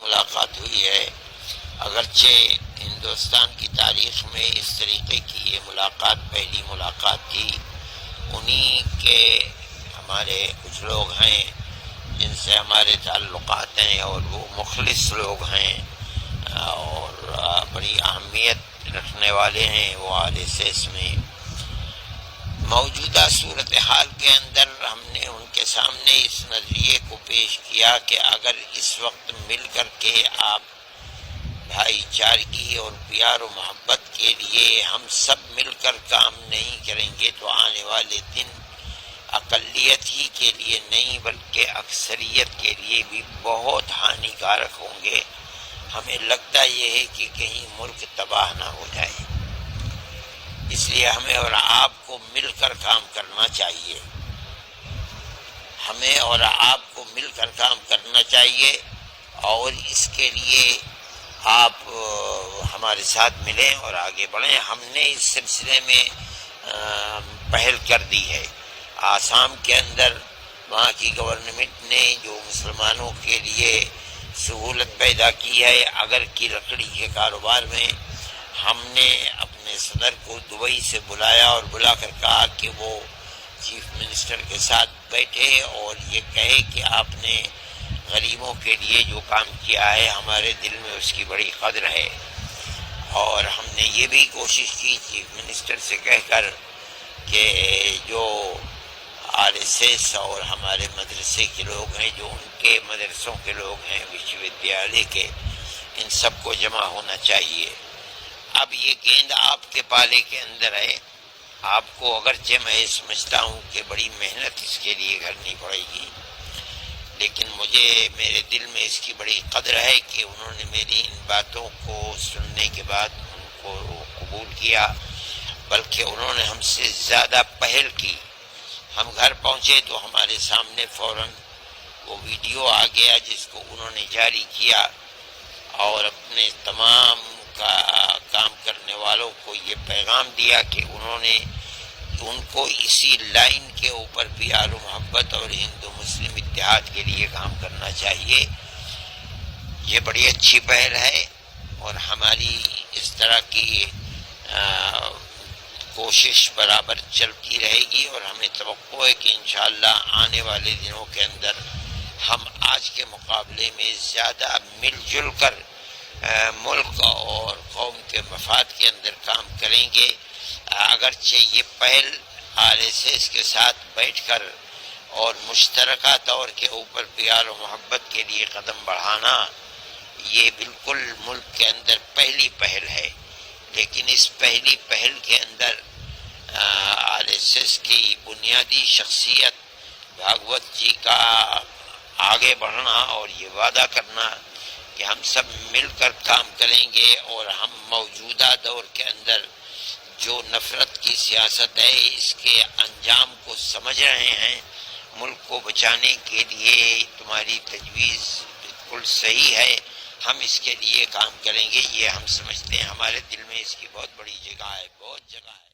ملاقات ہوئی ہے، اگرچہ ہندوستان کی تاریخ میں اس طریقے کی یہ ملاقات پہلی ملاقات تھی۔ انہی کے ہمارے کچھ لوگ ہیں جن سے ہمارے تعلقات ہیں اور وہ مخلص لوگ ہیں اور بڑی اہمیت رکھنے والے ہیں وہ RSS میں۔ موجودہ صورتحال کے اندر ہم نے ان کے سامنے اس نظریے کو پیش کیا کہ اگر اس وقت مل کر کے آپ بھائی چارگی اور پیار و محبت کے لیے ہم سب مل کر کام نہیں کریں گے تو آنے والے دن اقلیت ہی کے لیے نہیں بلکہ اکثریت کے لیے بھی بہت ہانیکارک ہوں گے۔ ہمیں لگتا یہ ہے کہ کہیں ملک تباہ نہ ہو جائے، اس لیے ہمیں اور آپ کو مل کر کام کرنا چاہیے، ہمیں اور آپ کو مل کر کام کرنا چاہیے اور اس کے لیے آپ ہمارے ساتھ ملیں اور آگے بڑھیں۔ ہم نے اس سلسلے میں پہل کر دی ہے۔ آسام کے اندر وہاں کی گورنمنٹ نے جو مسلمانوں کے لیے سہولت پیدا کی ہے، اگر کی لکڑی کے کاروبار میں، ہم نے اپنے صدر کو دبئی سے بلایا اور بلا کر کہا کہ وہ چیف منسٹر کے ساتھ بیٹھے اور یہ کہے کہ آپ نے غریبوں کے لیے جو کام کیا ہے ہمارے دل میں اس کی بڑی قدر ہے۔ اور ہم نے یہ بھی کوشش کی چیف منسٹر سے کہہ کر کہ جو RSS اور ہمارے مدرسے کے لوگ ہیں، جو ان کے مدرسوں کے لوگ ہیں وشو ودیالیہ کے، ان سب کو جمع ہونا چاہیے۔ اب یہ گیند آپ کے پالے کے اندر ہے، آپ کو اگرچہ میں سمجھتا ہوں کہ بڑی محنت اس کے لیے کرنی پڑے گی، لیکن مجھے میرے دل میں اس کی بڑی قدر ہے کہ انہوں نے میری ان باتوں کو سننے کے بعد ان کو قبول کیا، بلکہ انہوں نے ہم سے زیادہ پہل کی۔ ہم گھر پہنچے تو ہمارے سامنے فوراً وہ ویڈیو آ گیا جس کو انہوں نے جاری کیا اور اپنے تمام کام کرنے والوں کو یہ پیغام دیا کہ انہوں نے ان کو اسی لائن کے اوپر پیار و محبت اور ہندو مسلم اتحاد کے لیے کام کرنا چاہیے۔ یہ بڑی اچھی پہل ہے اور ہماری اس طرح کی کوشش برابر چلتی رہے گی اور ہمیں توقع ہے کہ انشاءاللہ آنے والے دنوں کے اندر ہم آج کے مقابلے میں زیادہ مل جل کر ملک اور قوم کے مفاد کے اندر کام کریں گے۔ اگرچہ یہ پہل RSS کے ساتھ بیٹھ کر اور مشترکہ طور کے اوپر پیار و محبت کے لیے قدم بڑھانا یہ بالکل ملک کے اندر پہلی پہل ہے، لیکن اس پہلی پہل کے اندر RSS کی بنیادی شخصیت بھاگوت جی کا آگے بڑھنا اور یہ وعدہ کرنا کہ ہم سب مل کر کام کریں گے اور ہم موجودہ دور کے اندر جو نفرت کی سیاست ہے اس کے انجام کو سمجھ رہے ہیں، ملک کو بچانے کے لیے تمہاری تجویز بالکل صحیح ہے، ہم اس کے لیے کام کریں گے۔ یہ ہم سمجھتے ہیں، ہمارے دل میں اس کی بہت بڑی جگہ ہے، بہت جگہ ہے۔